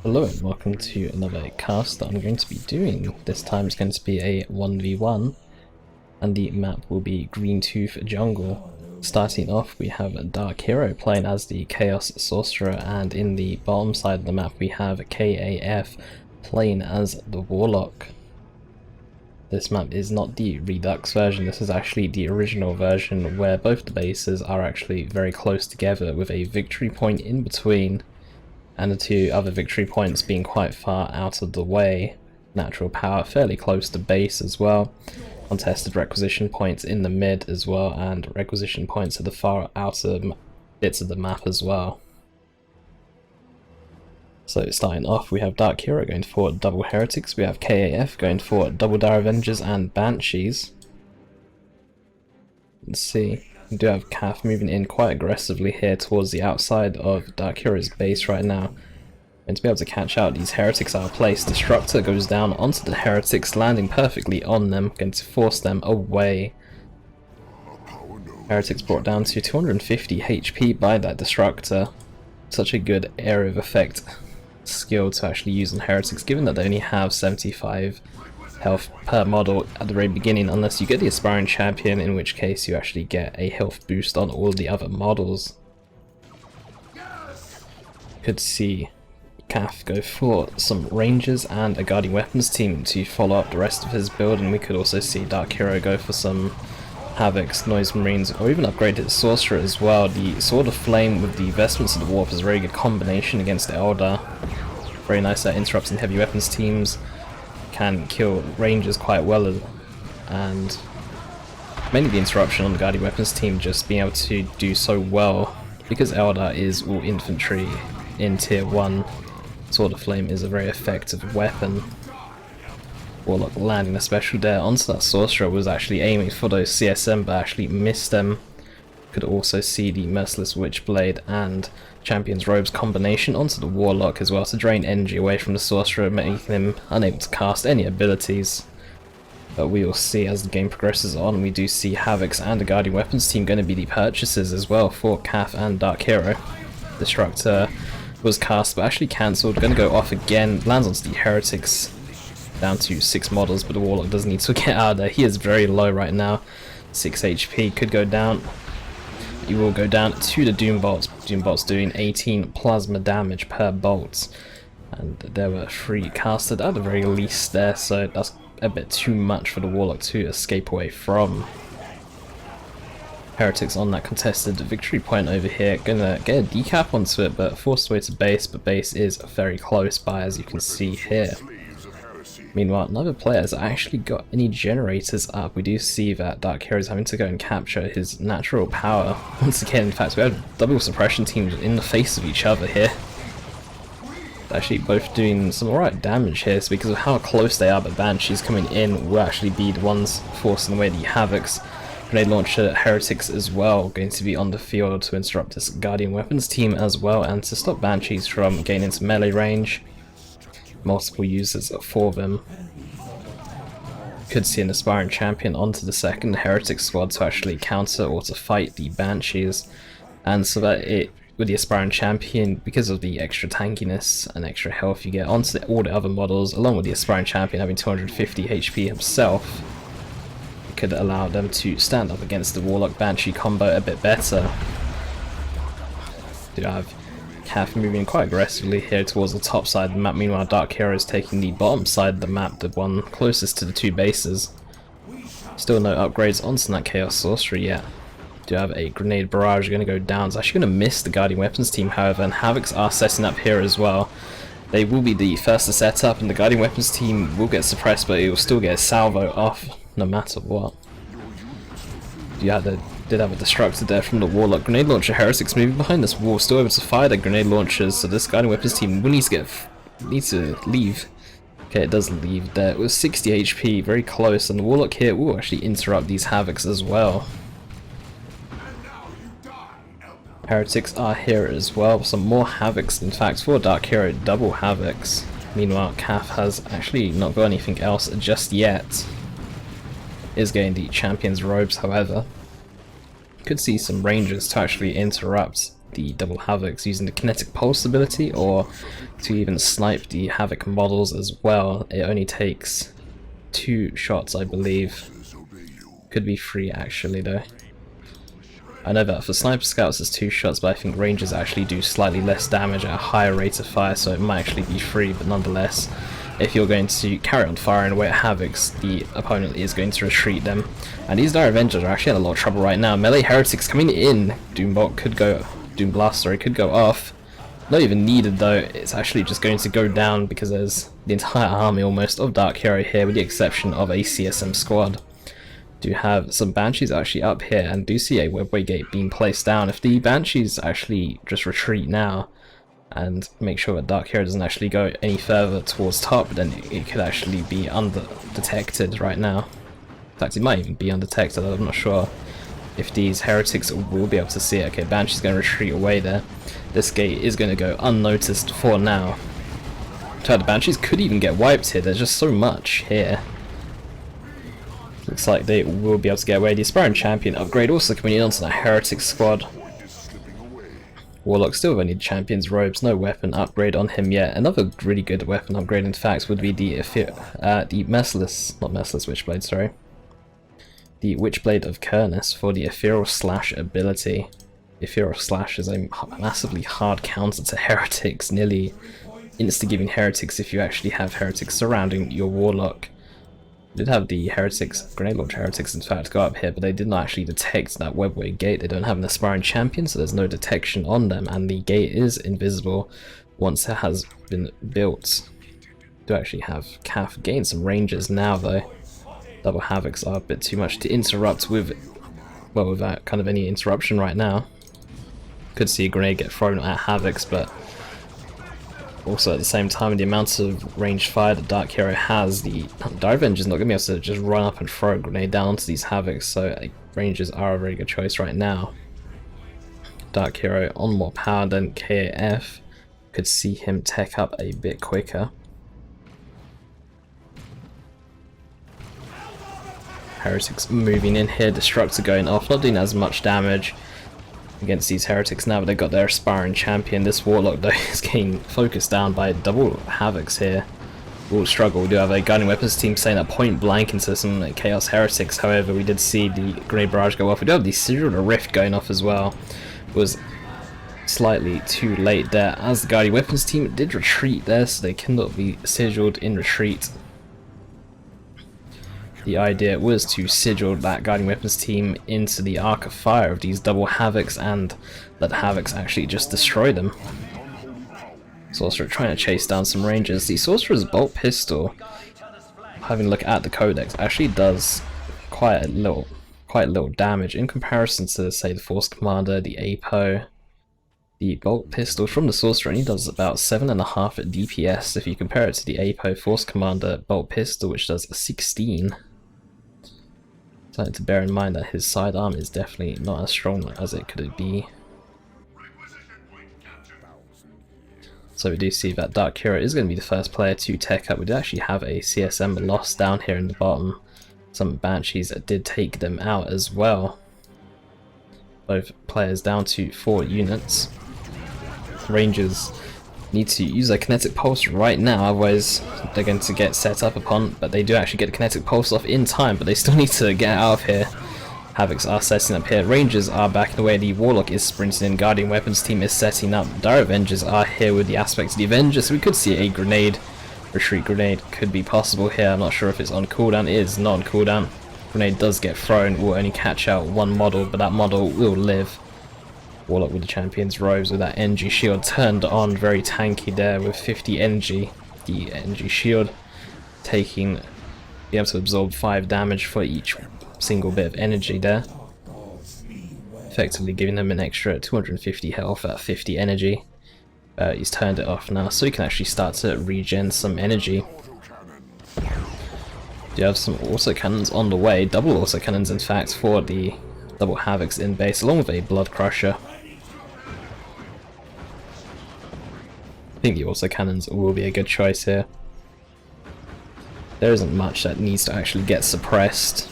Hello and welcome to another cast that I'm going to be doing. This time it's going to be a 1v1 and the map will be Greentooth Jungle. Starting off we have DarkHero playing as the Chaos Sorcerer, and in the bottom side of the map we have K.A.F playing as the Warlock. This map is not the Redux version, this is actually the original version where both the bases are actually very close together with a victory point in between, and the two other victory points being quite far out of the way. Natural power fairly close to base as well. Contested requisition points in the mid as well, and requisition points at the far outer bits of the map as well. So starting off we have DarkHero going for double Heretics, we have K.A.F going for double Dire Avengers and Banshees. Let's see. We do have K.A.F moving in quite aggressively here towards the outside of DarkHero's base right now. And to be able to catch out these Heretics out of place, Destructor goes down onto the Heretics, landing perfectly on them, going to force them away. Heretics brought down to 250 HP by that Destructor. Such a good area of effect skill to actually use on Heretics, given that they only have 75 health per model at the very beginning, unless you get the Aspiring Champion, in which case you actually get a health boost on all the other models. Could see K.A.F go for some Rangers and a Guardian Weapons team to follow up the rest of his build, and we could also see DarkHero go for some Havocs, Noise Marines, or even upgrade his Sorcerer as well. The Sword of Flame with the Vestments of the Warp is a very good combination against the Eldar. Very nice at interrupting heavy weapons teams. Can kill Rangers quite well, and mainly the interruption on the Guardian Weapons team just being able to do so well because Eldar is all infantry in tier 1. Sword of Flame is a very effective weapon. Warlock landing a special dare onto that Sorcerer, was actually aiming for those CSM but actually missed them. Could also see the Merciless Witchblade and Champion's Robes combination onto the Warlock as well to drain energy away from the Sorcerer, making him unable to cast any abilities. But we will see as the game progresses on. We do see Havocs and the Guardian Weapons team going to be the purchases as well for K.A.F and DarkHero. Destructor was cast but actually cancelled, going to go off again, lands onto the Heretics, down to 6 models, but the Warlock does need to get out of there. He is very low right now, 6 HP, could go down. He will go down to the Doom Bolts. Doom Bolts doing 18 plasma damage per bolt, and there were 3 casted at the very least there, so that's a bit too much for the Warlock to escape away from. Heretics on that contested victory point over here, gonna get a decap onto it but forced away to base, but base is very close by as you can see here. Meanwhile, another player has actually got any generators up. We do see that DarkHero is having to go and capture his natural power once again. In fact, we have double suppression teams in the face of each other here. They're actually both doing some alright damage here, so because of how close they are, but Banshees coming in will actually be the ones forcing away the Havocs. Grenade launcher Heretics as well, going to be on the field to interrupt this Guardian Weapons team as well, and to stop Banshees from getting into melee range. Multiple users for them. Could see an Aspiring Champion onto the second Heretic squad to actually counter or to fight the Banshees, and so that it, with the Aspiring Champion, because of the extra tankiness and extra health you get onto all the other models, along with the Aspiring Champion having 250 HP himself, it could allow them to stand up against the Warlock Banshee combo a bit better. Do have K.A.F moving quite aggressively here towards the top side of the map. Meanwhile, DarkHero is taking the bottom side of the map, the one closest to the 2 bases. Still no upgrades onto that Chaos Sorcerer yet. Do have a Grenade Barrage going to go down. It's actually going to miss the Guardian Weapons team, however, and Havocs are setting up here as well. They will be the first to set up, and the Guardian Weapons team will get suppressed, but it will still get a salvo off no matter what. Did have a Destructor there from the Warlock. Grenade launcher Heretics moving behind this wall, still able to fire the grenade launchers, so this Guardian Weapons team will need to leave. Okay, it does leave there. It was 60 HP, very close, and the Warlock here will actually interrupt these Havocs as well. Heretics are here as well, some more Havocs in fact for DarkHero, double Havocs. Meanwhile, K.A.F has actually not got anything else just yet. Is getting the Champion's Robes, however. Could see some Rangers to actually interrupt the double Havocs using the kinetic pulse ability, or to even snipe the Havoc models as well. It only takes 2 shots, I believe. Could be 3 actually though. I know that for sniper scouts it's 2 shots, but I think rangers actually do slightly less damage at a higher rate of fire, so it might actually be 3, but nonetheless, if you're going to carry on firing away at Havocs, the opponent is going to retreat them. And these Dire Avengers are actually in a lot of trouble right now. Melee Heretics coming in, Doom Blast could go off. Not even needed though, it's actually just going to go down because there's the entire army almost of DarkHero here, with the exception of a CSM squad. Do have some Banshees actually up here, and do see a webway gate being placed down. If the Banshees actually just retreat now and make sure that DarkHero doesn't actually go any further towards top, then it could actually be undetected right now. In fact, it might even be undetected, I'm not sure if these heretics will be able to see it. Okay, Banshee's going to retreat away there. This gate is going to go unnoticed for now. So the Banshees could even get wiped here, there's just so much here. Looks like they will be able to get away. The Aspiring Champion upgrade also coming in onto the Heretic squad. Warlock still with only the Champion's robes, no weapon upgrade on him yet. Another really good weapon upgrade in fact would be the Witchblade, sorry. The Witchblade of Kurnus for the Ethereal Slash ability. Ethereal Slash is a massively hard counter to Heretics, nearly insta-giving Heretics if you actually have Heretics surrounding your Warlock. We did have the Heretics, Grenade Launch Heretics in fact, go up here, but they did not actually detect that webway gate. They don't have an Aspiring Champion, so there's no detection on them, and the gate is invisible once it has been built. Do actually have K.A.F gain some ranges now though. Double Havocs are a bit too much to interrupt with, well, without kind of any interruption right now. Could see a grenade get thrown at Havocs, but also at the same time, the amount of ranged fire that DarkHero has, the Dire Avenger is not going to be able to just run up and throw a grenade down onto these Havocs, so Rangers are a very good choice right now. DarkHero on more power than K.A.F. Could see him tech up a bit quicker. Heretics moving in here, Destructor going off, not doing as much damage against these Heretics now, but they've got their Aspiring Champion. This Warlock though is getting focused down by double Havocs here. Will struggle. We do have a Guiding Weapons team saying that point blank into some Chaos Heretics, however we did see the Grenade Barrage go off. We do have the Sigil of Rift going off as well. It was slightly too late there, as the Guiding Weapons team did retreat there, so they cannot be sigiled in retreat. The idea was to sigil that Guiding Weapons team into the Arc of Fire of these double Havocs and let Havocs actually just destroy them. Sorcerer trying to chase down some Rangers. The Sorcerer's Bolt Pistol, having a look at the Codex, actually does quite a little damage in comparison to, say, the Force Commander, the APO. The Bolt Pistol from the Sorcerer only does about 7.5 DPS if you compare it to the APO Force Commander Bolt Pistol, which does 16. Something to bear in mind that his sidearm is definitely not as strong as it could be. So we do see that DarkHero is going to be the first player to tech up. We did actually have a CSM loss down here in the bottom. Some Banshees did take them out as well. Both players down to 4 units. Rangers need to use their Kinetic Pulse right now, otherwise they're going to get set up upon, but they do actually get the Kinetic Pulse off in time, but they still need to get out of here. Havocs are setting up here, Rangers are backing away, the Warlock is sprinting in, Guardian Weapons team is setting up, Dire Avengers are here with the aspect of the Avengers, so we could see a grenade, retreat grenade could be possible here. I'm not sure if it's on cooldown, it is not on cooldown. Grenade does get thrown, will only catch out one model, but that model will live. Warlock with the Champion's robes with that energy shield turned on, very tanky there with 50 energy. The energy shield be able to absorb 5 damage for each single bit of energy there, effectively giving them an extra 250 health at 50 energy. He's turned it off now, so he can actually start to regen some energy. You have some autocannons on the way, double autocannons in fact for the double Havocs in base, along with a Blood Crusher. I think the autocannons will be a good choice here. There isn't much that needs to actually get suppressed.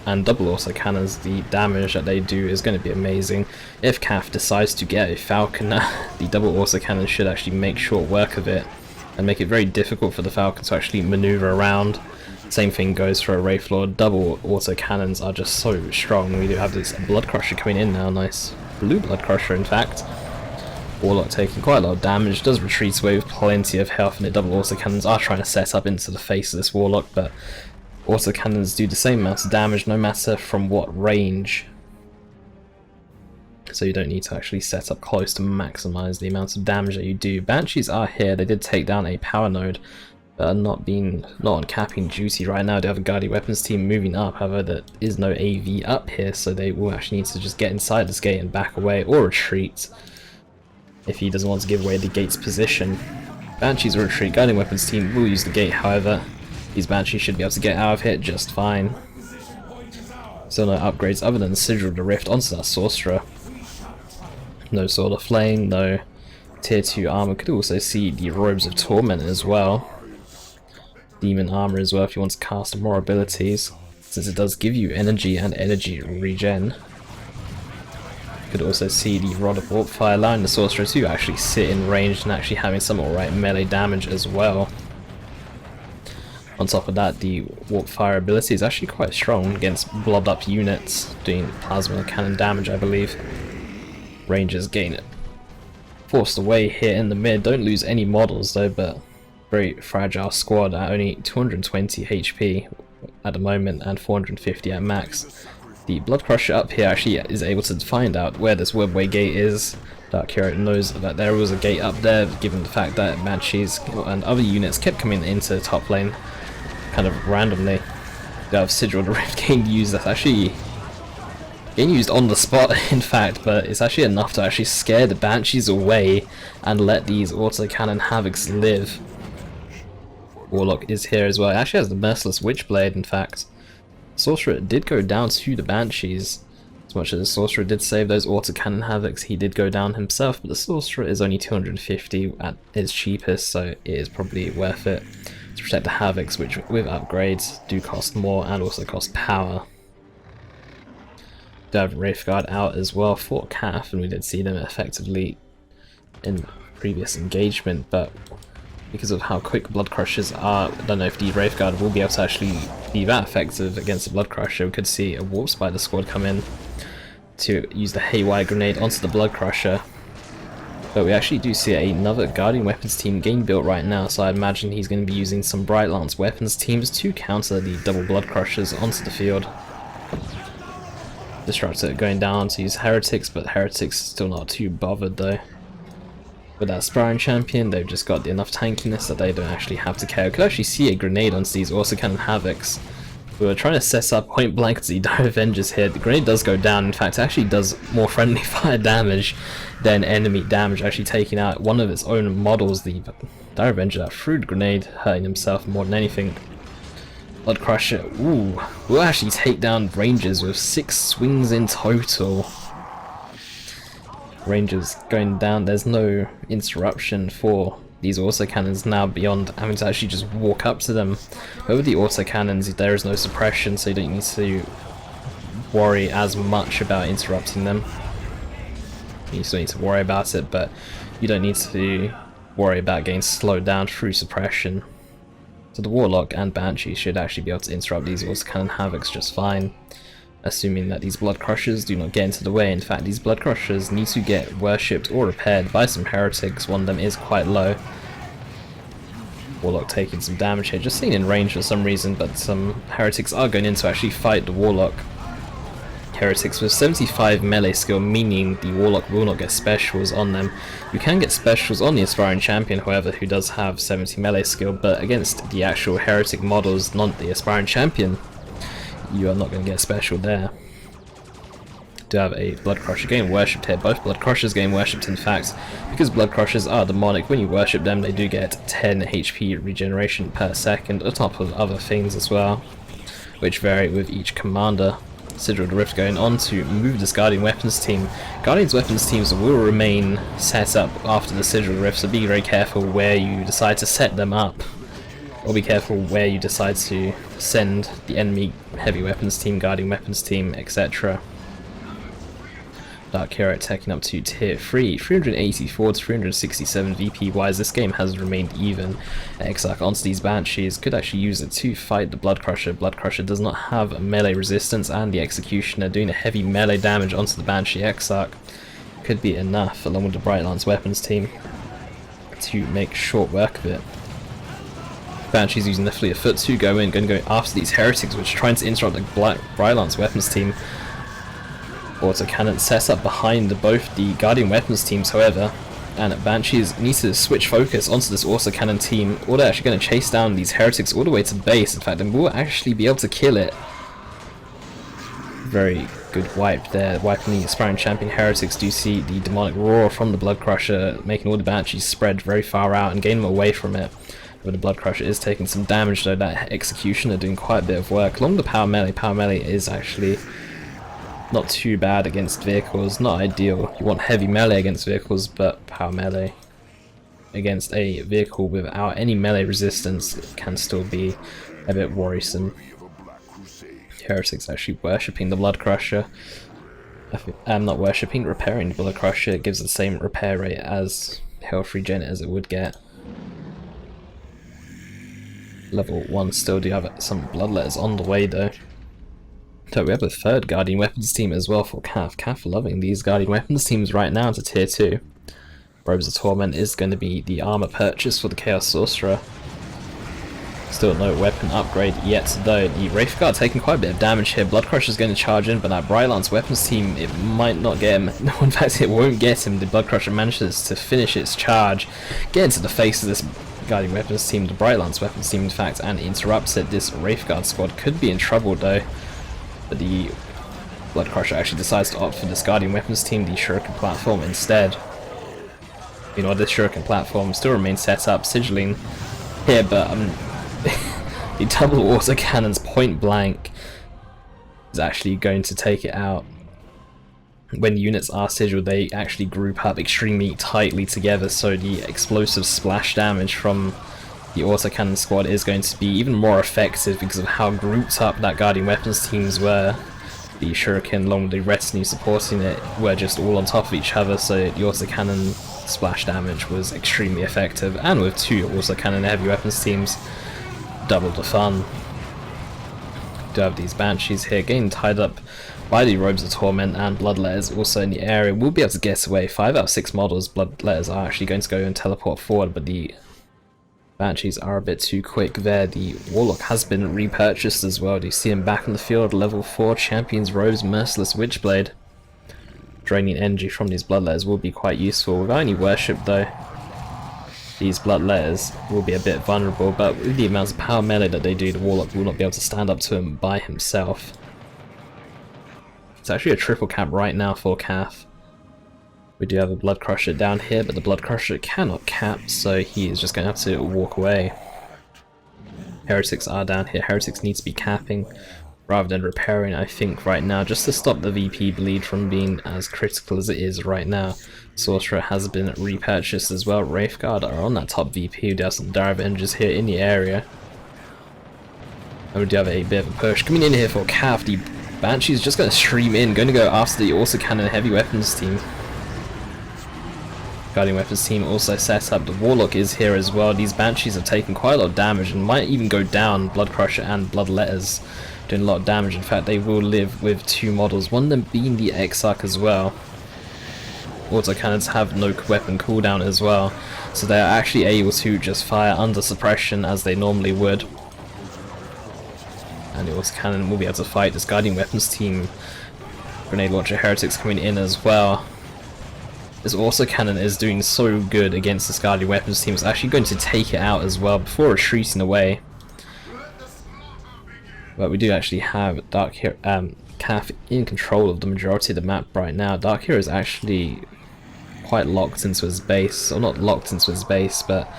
and double autocannons, the damage that they do is going to be amazing. If K.A.F decides to get a Falcon, the double autocannon should actually make short work of it and make it very difficult for the Falcon to actually maneuver around. Same thing goes for a Wraith Lord. Double autocannons are just so strong. We do have this Blood Crusher coming in now, nice blue Blood Crusher in fact. Warlock taking quite a lot of damage, does retreat away with plenty of health, and the double autocannons are trying to set up into the face of this Warlock, but autocannons do the same amount of damage no matter from what range. So you don't need to actually set up close to maximise the amount of damage that you do. Banshees are here, they did take down a power node, but are not on capping duty right now. They have a Guardian Weapons team moving up, however there is no AV up here, so they will actually need to just get inside this gate and back away or retreat if he doesn't want to give away the gate's position. Banshees will retreat, Guardian Weapons team will use the gate, however these Banshees should be able to get out of here just fine. So no upgrades other than Sigil of the Rift onto that Sorcerer. No Sword of Flame, no tier 2 armor. Could also see the Robes of Torment as well. Demon armor as well if you want to cast more abilities, since it does give you energy and energy regen. Could also see the Rod of Warpfire, allowing the Sorcerer to actually sit in range and actually having some alright melee damage as well. On top of that, the Warpfire ability is actually quite strong against blobbed up units, doing plasma cannon damage I believe. Rangers gain it. Forced away here in the mid, don't lose any models though, but very fragile squad at only 220 HP at the moment and 450 at max. The Blood Crusher up here actually is able to find out where this webway gate is. DarkHero knows that there was a gate up there, given the fact that Banshees and other units kept coming into the top lane kind of randomly. They have Sigil of the Rift getting used, that's actually getting used on the spot in fact, but it's actually enough to actually scare the Banshees away and let these autocannon havocs live. Warlock is here as well. It actually has the Merciless Witchblade in fact. Sorcerer did go down to the Banshees. As much as the Sorcerer did save those autocannon havocs, he did go down himself, but the Sorcerer is only 250 at its cheapest, so it is probably worth it to protect the havocs, which with upgrades do cost more and also cost power. Do have Wraithguard out as well for K.A.F, and we did see them effectively in previous engagement, but because of how quick Blood Crushers are, I don't know if the Wraithguard will be able to actually be that effective against the Blood Crusher. We could see a Warp Spider squad come in to use the Haywire Grenade onto the Blood Crusher. But we actually do see another Guardian Weapons team getting built right now, so I imagine he's going to be using some Bright Lance Weapons teams to counter the double Blood Crushers onto the field. Disruptor going down to use Heretics, but Heretics still not too bothered though. With that Aspiring Champion, they've just got enough tankiness that they don't actually have to care. We could actually see a grenade onto these autocannon havocs. We were trying to set up point blank the Dire Avengers here. The grenade does go down, in fact it actually does more friendly fire damage than enemy damage, actually taking out one of its own models, the Dire Avenger that threw the grenade, hurting himself more than anything. Blood Crusher, ooh, will actually take down Rangers with 6 swings in total. Rangers going down, there's no interruption for these autocannons now beyond having to actually just walk up to them. But with the autocannons there is no suppression, so you don't need to worry as much about interrupting them. You still need to worry about it, but you don't need to worry about getting slowed down through suppression. So the Warlock and Banshee should actually be able to interrupt these autocannon havocs just fine, assuming that these Blood Crushers do not get into the way. In fact, these Blood Crushers need to get worshipped or repaired by some Heretics. One of them is quite low. Warlock taking some damage here, just seen in range for some reason, but some Heretics are going in to actually fight the Warlock. Heretics with 75 melee skill, meaning the Warlock will not get specials on them. You can get specials on the Aspiring Champion, however, who does have 70 melee skill, but against the actual Heretic models, not the Aspiring Champion, you are not going to get special there. Do have a Blood Crusher getting worshipped here. Both Blood Crushers getting worshipped in fact, because Blood Crushers are demonic. When you worship them they do get 10 HP regeneration per second, on top of other things as well, which vary with each commander. Sigil of the Rift going on to move this Guardian Weapons team. Guardian's Weapons teams will remain set up after the Sigil of the Rift, so be very careful where you decide to set them up. Or be careful where you decide to send the enemy heavy weapons team, guarding weapons team, etc. DarkHero taking up to tier 3, 384 to 367 VP wise. This game has remained even. Exarch onto these Banshees could actually use it to fight the Blood Crusher. Blood Crusher does not have a melee resistance, and the Executioner doing a heavy melee damage onto the Banshee Exarch could be enough, along with the Bright Lance weapons team, to make short work of it. Banshees using the fleet of foot to go in, going to go after these heretics, which are trying to interrupt the Bright Lance weapons team. Autocannon sets up behind both the Guardian weapons teams, however, and Banshees need to switch focus onto this Autocannon team, or they're actually going to chase down these heretics all the way to base. In fact, they will actually be able to kill it. Very good wipe there, wiping the aspiring champion heretics. Do you see the demonic roar from the Blood Crusher, making all the Banshees spread very far out and gain them away from it. But the Blood Crusher is taking some damage though. That Executioner doing quite a bit of work. Along the power melee is actually not too bad against vehicles, not ideal. You want heavy melee against vehicles, but power melee against a vehicle without any melee resistance can still be a bit worrisome. Heretics actually worshipping the Blood Crusher. I'm not worshipping, repairing the Blood Crusher. It gives the same repair rate as health regen as it would get. Level 1 still do have some bloodletters on the way though. So we have a third Guardian Weapons team as well for K.A.F. K.A.F loving these Guardian Weapons teams right now into tier 2. Robes of Torment is going to be the armor purchase for the Chaos Sorcerer. Still no weapon upgrade yet though. The Wraithguard taking quite a bit of damage here. Blood Crusher is going to charge in, but that Bright Lance weapons team, it might not get him. No, in fact it won't get him. The Blood Crusher manages to finish its charge, get into the face of this Guardian Weapons team, the Bright Lance weapons team in fact, and interrupts it. This Wraithguard squad could be in trouble though. But the Blood Crusher actually decides to opt for this Guardian Weapons team, the Shuriken platform instead. You know, this Shuriken platform still remains set up, sigilling here, but the double autocannons point blank is actually going to take it out. When units are sigiled, they actually group up extremely tightly together, so the explosive splash damage from the autocannon squad is going to be even more effective because of how grouped up that Guardian Weapons teams were. The Shuriken along with the retinue supporting it were just all on top of each other, so the autocannon splash damage was extremely effective, and with two autocannon heavy weapons teams, double the fun. Do have these Banshees here getting tied up by the Robes of Torment, and Bloodletters also in the area will be able to get away. 5 out of 6 models, Bloodletters are actually going to go and teleport forward, but the Banshees are a bit too quick there. The Warlock has been repurchased as well. Do you see him back on the field? Level 4 Champions Robes, Merciless Witchblade. Draining energy from these Bloodletters will be quite useful. Without any worship though, these Bloodletters will be a bit vulnerable, but with the amounts of power melee that they do, the Warlock will not be able to stand up to him by himself. It's actually a triple cap right now for K.A.F. We do have a Blood Crusher down here, but the Blood Crusher cannot cap, so he is just going to have to walk away. Heretics are down here. Heretics need to be capping rather than repairing, I think, right now, just to stop the VP bleed from being as critical as it is right now. Sorcerer has been repurchased as well. Wraithguard are on that top VP. We do have some Dire Avengers here in the area. And we do have a bit of a push coming in here for K.A.F. The Banshee's just going to stream in, going to go after the autocannon heavy weapons team. Guardian Weapons team also set up. The Warlock is here as well. These Banshees have taken quite a lot of damage and might even go down. Blood Crusher and Bloodletters doing a lot of damage. In fact, they will live with 2 models, one of them being the Exarch as well. Autocannons have no weapon cooldown as well, so they are actually able to just fire under suppression as they normally would. And the autocannon will be able to fight this Guardian Weapons team. Grenade Launcher Heretics coming in as well. This autocannon is doing so good against this Guardian Weapons team. It's actually going to take it out as well before retreating away. But we do actually have DarkHero, K.A.F in control of the majority of the map right now. DarkHero is actually quite locked into his base, or not locked into his base, but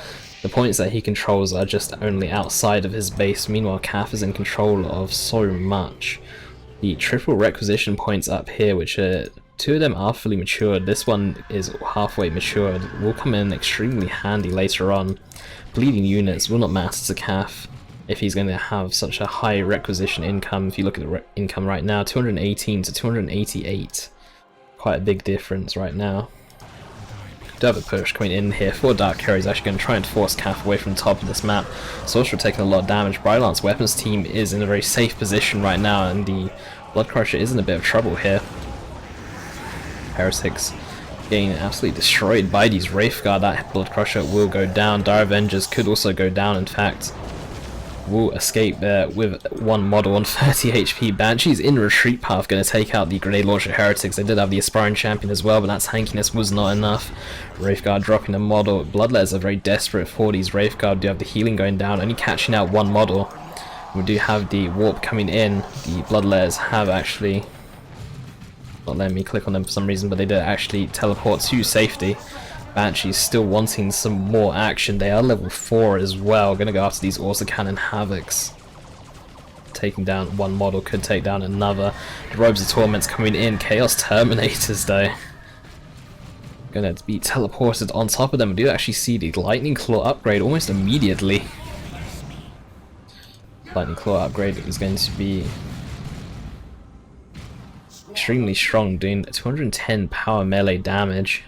the points that he controls are just only outside of his base. Meanwhile, K.A.F is in control of so much. The triple requisition points up here, which are Two of them are fully matured. This one is halfway matured. Will come in extremely handy later on. Bleeding units will not matter to K.A.F. if he's going to have such a high requisition income. If you look at the income right now, 218 to 288. Quite a big difference right now. Do have a push coming in here for DarkHero. He's actually going to try and force K.A.F away from the top of this map. Sorcerer taking a lot of damage. Brightlance's weapons team is in a very safe position right now, and the Blood Crusher is in a bit of trouble here. Heretics getting absolutely destroyed by these Wraithguard. That Blood Crusher will go down. Dire Avengers could also go down, in fact. Will escape there with one model on 30 HP. Banshee's in retreat path, going to take out the Grenade Launcher Heretics. They did have the Aspiring Champion as well, but that tankiness was not enough. Wraithguard dropping a model. Bloodletters are very desperate for these Wraithguard. Do have the healing going down, only catching out one model. We do have the warp coming in. The Bloodletters have actually not letting me click on them for some reason, but they did actually teleport to safety. Banshee's still wanting some more action. They are level 4 as well. Gonna go after these Autocannon Havocs. Taking down one model, could take down another. The Robes of Torment's coming in. Chaos Terminators though. Gonna be teleported on top of them. We do actually see the Lightning Claw upgrade almost immediately. Lightning Claw upgrade is going to be extremely strong, doing 210 power melee damage,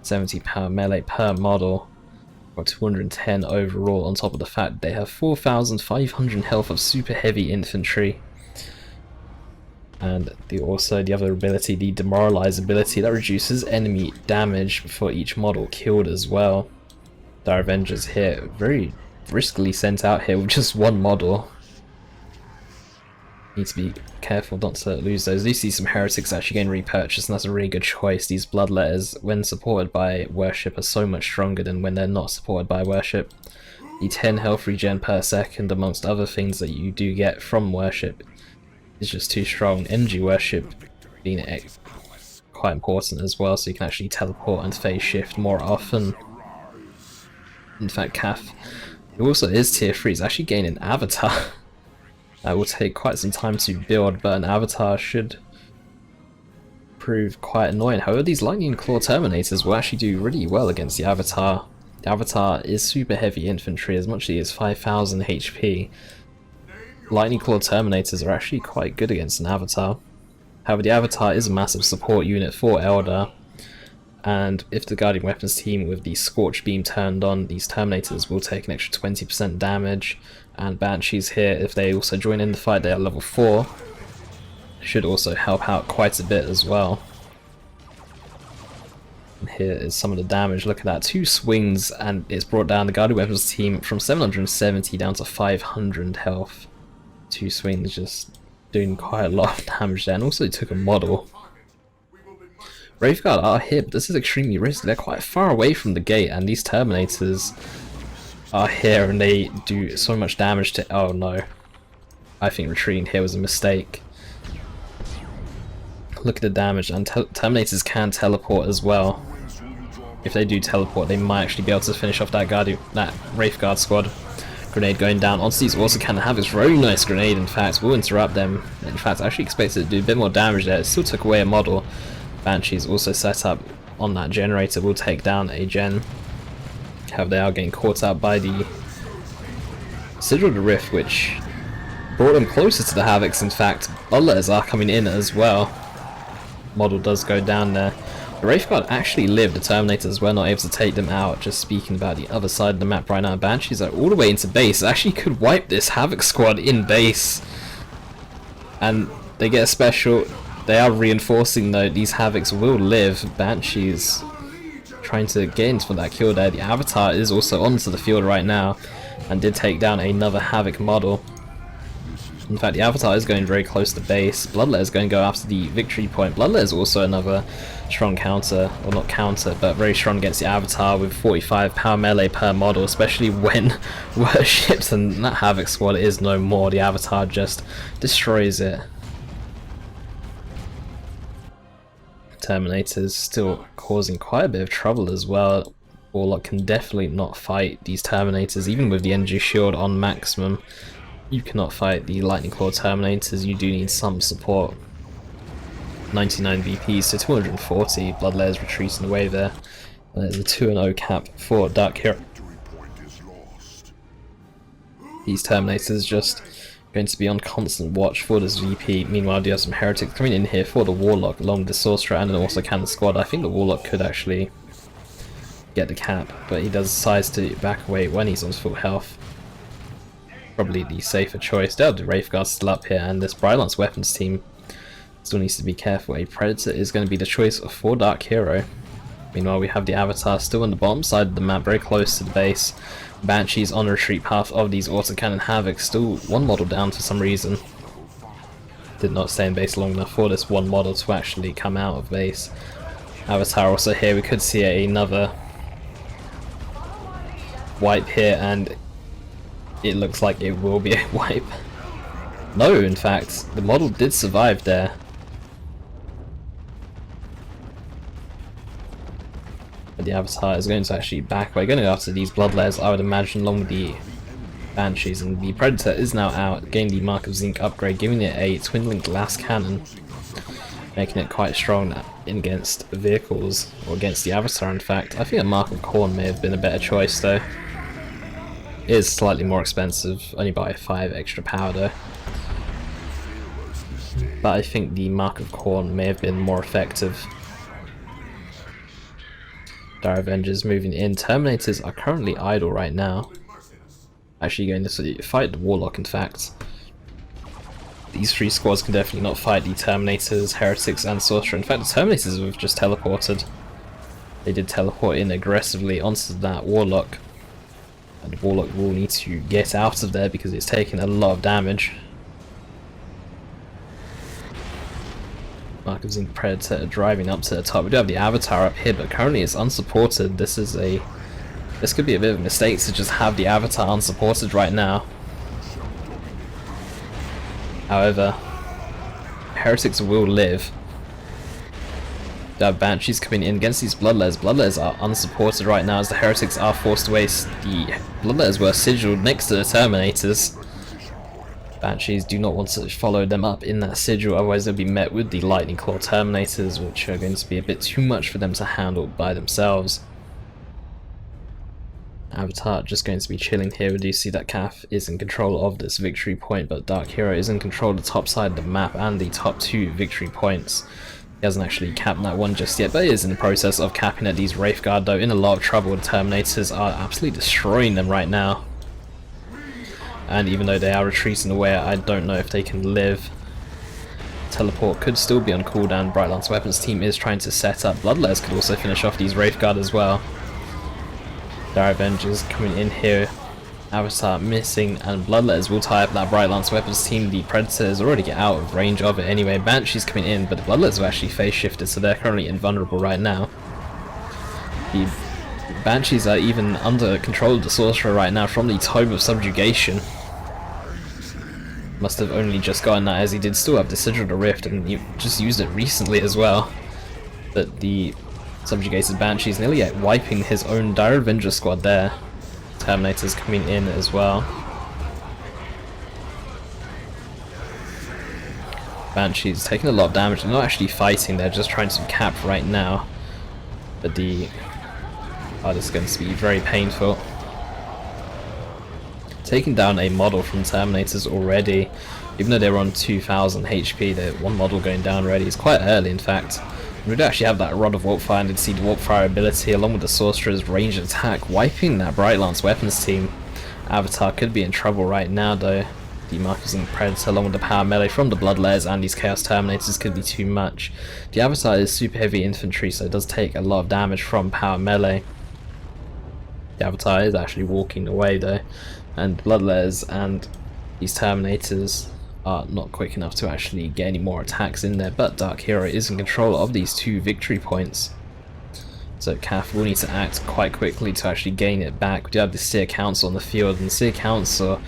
70 power melee per model, or 210 overall, on top of the fact they have 4,500 health of super heavy infantry. And the other ability, the Demoralize ability, that reduces enemy damage for each model killed as well. Dire Avengers here, very riskily sent out here with just one model. Need to be careful not to lose those. You see some Heretics actually getting repurchased, and that's a really good choice. These Bloodletters, when supported by Worship, are so much stronger than when they're not supported by Worship. The 10 health regen per second, amongst other things that you do get from Worship, is just too strong. Energy Worship being quite important as well, so you can actually teleport and phase shift more often. In fact, K.A.F, who also is tier 3, is actually gaining an avatar. That will take quite some time to build, but an avatar should prove quite annoying. However, these Lightning Claw Terminators will actually do really well against the avatar. The avatar is super heavy infantry, as much as he is 5,000 HP. Lightning Claw Terminators are actually quite good against an avatar. However, the avatar is a massive support unit for Eldar, and if the Guardian Weapons team with the Scorch Beam turned on, these Terminators will take an extra 20% damage, and Banshees here, if they also join in the fight, they are level 4, should also help out quite a bit as well. And here is some of the damage. Look at that, 2 swings and it's brought down the Guardian Weapons team from 770 down to 500 health. 2 swings just doing quite a lot of damage there, and also took a model. Wraithguard are here, but this is extremely risky. They're quite far away from the gate, and these Terminators are here and they do so much damage to... oh no. I think retreating here was a mistake. Look at the damage, and Terminators can teleport as well. If they do teleport, they might actually be able to finish off that Wraithguard squad. Grenade going down onto these Autocannon Havocs. Very nice grenade, in fact. Will interrupt them. In fact, I actually expected it to do a bit more damage there. It still took away a model. Banshee's also set up on that generator. Will take down a gen. However, they are getting caught out by the Sigil of the Rift, which brought them closer to the Havocs. In fact, Bloodletters are coming in as well. Model does go down there. The Wraithguard actually lived. The Terminators were not able to take them out. Just speaking about the other side of the map right now, Banshees are all the way into base. Actually could wipe this Havoc squad in base. And they get a special. They are reinforcing though. These Havocs will live. Banshees trying to get into that kill there. The Avatar is also onto the field right now and did take down another Havoc model. In fact, the Avatar is going very close to base. Bloodletter is going to go after the victory point. Bloodletter is also another strong counter, or not counter, but very strong against the Avatar with 45 power melee per model, especially when worshipped and that Havoc squad is no more. The Avatar just destroys it. Terminators still causing quite a bit of trouble as well. Warlock can definitely not fight these Terminators, even with the energy shield on maximum. You cannot fight the Lightning Claw Terminators, you do need some support. 99 VPs to 240. Bloodlayer's retreating away there. And there's a 2-0 cap for DarkHero. These Terminators just going to be on constant watch for this VP. Meanwhile, you have some Heretics coming in here for the Warlock along with the Sorcerer and an also cannon squad. I think the Warlock could actually get the cap, but he does decide to back away when he's on full health. Probably the safer choice. They'll have the Wraithguard still up here, and this Brightlance's weapons team still needs to be careful. A Predator is going to be the choice for DarkHero. Meanwhile, we have the Avatar still on the bottom side of the map, very close to the base. Banshees on the retreat path of these autocannon Havocs, still one model down for some reason. Did not stay in base long enough for this one model to actually come out of base. Avatar also here, we could see another wipe here, and it looks like it will be a wipe. No, in fact, the model did survive there. But the Avatar is going to actually back away, going after these Bloodlayers, I would imagine, along with the Banshees, and the Predator is now out, getting the Mark of Zinc upgrade, giving it a twin-link glass cannon, making it quite strong against vehicles, or against the Avatar in fact. I think a Mark of Khorne may have been a better choice though. It is slightly more expensive, only by 5 extra power though. But I think the Mark of Khorne may have been more effective. Dire Avengers moving in. Terminators are currently idle right now. Actually going to fight the Warlock in fact. These three squads can definitely not fight the Terminators, Heretics and Sorcerer. In fact, the Terminators have just teleported. They did teleport in aggressively onto that Warlock. And the Warlock will need to get out of there because it's taking a lot of damage. Mark of Zinc Predator driving up to the top. We do have the Avatar up here, but currently it's unsupported. This could be a bit of a mistake to just have the Avatar unsupported right now. However, Heretics will live. We have Banshees coming in against these Bloodlayers. Bloodlayers are unsupported right now as the Heretics are forced away. The Bloodlayers were sigiled next to the Terminators. Banshees do not want to follow them up in that sigil, otherwise they'll be met with the Lightning Claw Terminators, which are going to be a bit too much for them to handle by themselves. Avatar just going to be chilling here. We do see that K.A.F is in control of this victory point, but DarkHero is in control of the top side of the map and the top 2 victory points. He hasn't actually capped that one just yet, but he is in the process of capping at these Wraithguard though, in a lot of trouble. The Terminators are absolutely destroying them right now. And even though they are retreating away, I don't know if they can live. Teleport could still be on cooldown. Brightlance's weapons team is trying to set up. Bloodlayers could also finish off these Wraithguard as well. Dire Avengers coming in here. Avatar missing, and Bloodlayers will tie up that Brightlance's weapons team. The Predators already get out of range of it anyway. Banshees coming in, but the Bloodlayers have actually phase shifted, so they're currently invulnerable right now. The Banshees are even under control of the Sorcerer right now from the Tome of Subjugation. Must have only just gotten that, as he did still have the Sigil of the Rift, and he just used it recently as well. But the subjugated Banshees nearly wiping his own Dire Avenger squad there. Terminators coming in as well. Banshees taking a lot of damage. They're not actually fighting, they're just trying to cap right now. But this is going to be very painful. Taking down a model from Terminators already, even though they're on 2000 HP, they're one model going down already. It's quite early in fact. We do actually have that Rod of Warpfire, and did see the Warpfire ability along with the Sorcerer's ranged attack, wiping that Brightlance's weapons team. Avatar could be in trouble right now though. The Mark of Zinc Predator along with the power melee from the Bloodlayers and these Chaos Terminators could be too much. The Avatar is super heavy infantry, so it does take a lot of damage from power melee. The Avatar is actually walking away though, and Bloodlayers and these Terminators are not quick enough to actually get any more attacks in there, but DarkHero is in control of these 2 victory points. So K.A.F will need to act quite quickly to actually gain it back. We do have the Seer Council on the field, and the Seer Council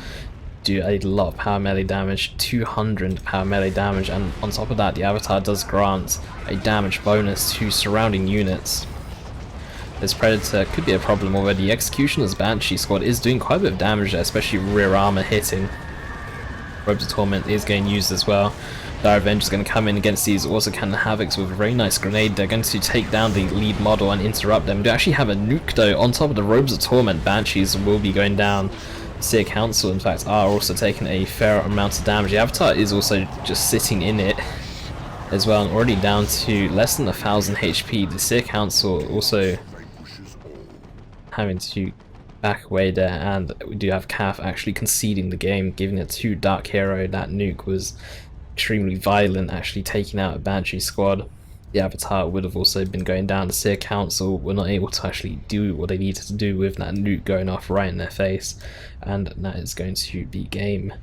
do a lot of power melee damage, 200 power melee damage, and on top of that the Avatar does grant a damage bonus to surrounding units. This Predator could be a problem already. Executioner's Banshee squad is doing quite a bit of damage there, especially rear armor hitting. Robes of Torment is getting used as well. Dire Avenger's going to come in against these also Cannon Havocs with a very nice grenade. They're going to take down the lead model and interrupt them. They actually have a nuke though on top of the Robes of Torment. Banshees will be going down. Seer Council in fact are also taking a fair amount of damage. The Avatar is also just sitting in it as well, and already down to less than 1000 HP. The Seer Council also having to back away there, and we do have K.A.F actually conceding the game, giving it to DarkHero. That nuke was extremely violent, actually taking out a Banshee squad. The Avatar would have also been going down. The Seer Council were not able to actually do what they needed to do with that nuke going off right in their face, and that is going to be game.